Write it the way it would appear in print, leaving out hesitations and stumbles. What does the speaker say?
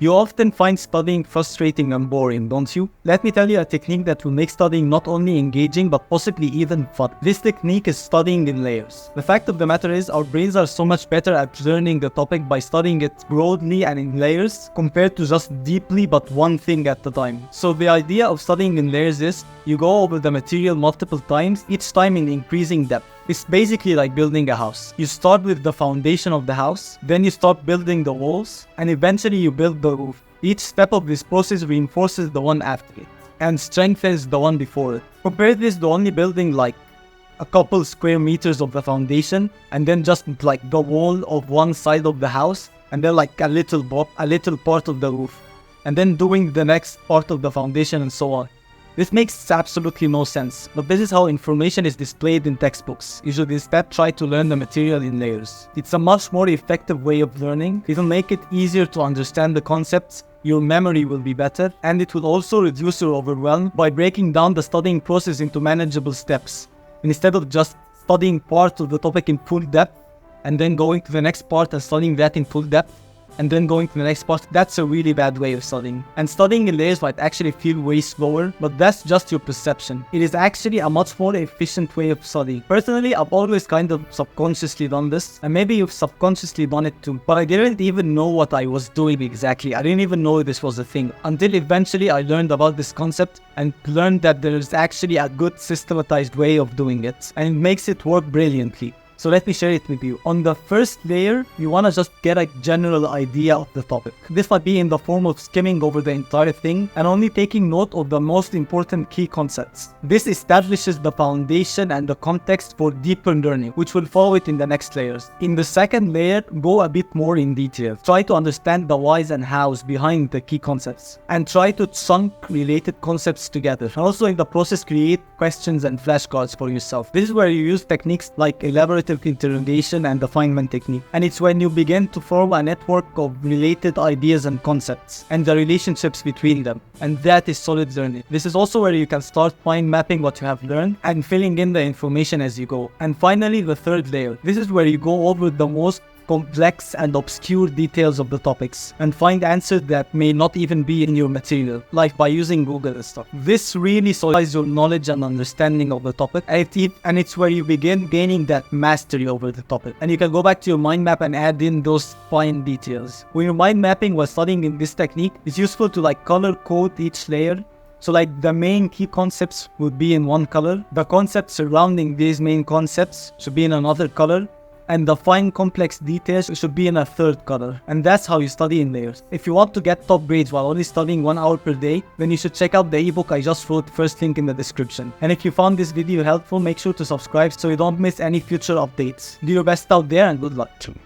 You often find studying frustrating and boring, don't you? Let me tell you a technique that will make studying not only engaging but possibly even fun. This technique is studying in layers. The fact of the matter is, our brains are so much better at learning the topic by studying it broadly and in layers compared to just deeply but one thing at a time. So the idea of studying in layers is, you go over the material multiple times, each time in increasing depth. It's basically like building a house. You start with the foundation of the house, then you start building the walls, and eventually you build the roof. Each step of this process reinforces the one after it, and strengthens the one before it. Compare this to only building like a couple square meters of the foundation, and then just like the wall of one side of the house, and then like a little part of the roof, and then doing the next part of the foundation and so on. This makes absolutely no sense, but this is how information is displayed in textbooks. You should instead try to learn the material in layers. It's a much more effective way of learning. It will make it easier to understand the concepts, your memory will be better, and it will also reduce your overwhelm by breaking down the studying process into manageable steps. Instead of just studying part of the topic in full depth, and then going to the next part and studying that in full depth, and then going to the next part, that's a really bad way of studying. And studying in layers might actually feel way slower, but that's just your perception. It is actually a much more efficient way of studying. Personally, I've always kind of subconsciously done this, and maybe you've subconsciously done it too, but I didn't even know what I was doing exactly. I didn't even know this was a thing, until eventually I learned about this concept and learned that there is actually a good systematized way of doing it, and it makes it work brilliantly. So let me share it with you. On the first layer, you want to just get a general idea of the topic. This might be in the form of skimming over the entire thing and only taking note of the most important key concepts. This establishes the foundation and the context for deeper learning, which will follow it in the next layers. In the second layer, go a bit more in detail. Try to understand the whys and hows behind the key concepts, and try to chunk related concepts together. And also in the process, create questions and flashcards for yourself. This is where you use techniques like elaborate interrogation and refinement technique, and it's when you begin to form a network of related ideas and concepts and the relationships between them, and that is solid learning. This is also where you can start mind mapping what you have learned and filling in the information as you go. And finally, the third layer. This is where you go over the most complex and obscure details of the topics and find answers that may not even be in your material, like by using Google and stuff. This really solidifies your knowledge and understanding of the topic, and it's where you begin gaining that mastery over the topic. And you can go back to your mind map and add in those fine details. When you're mind mapping while studying in this technique, it's useful to like color code each layer. So like the main key concepts would be in one color, the concepts surrounding these main concepts should be in another color, and the fine complex details should be in a third color. And that's how you study in layers. If you want to get top grades while only studying 1 hour per day, then you should check out the ebook I just wrote, first link in the description. And if you found this video helpful, make sure to subscribe so you don't miss any future updates. Do your best out there and good luck.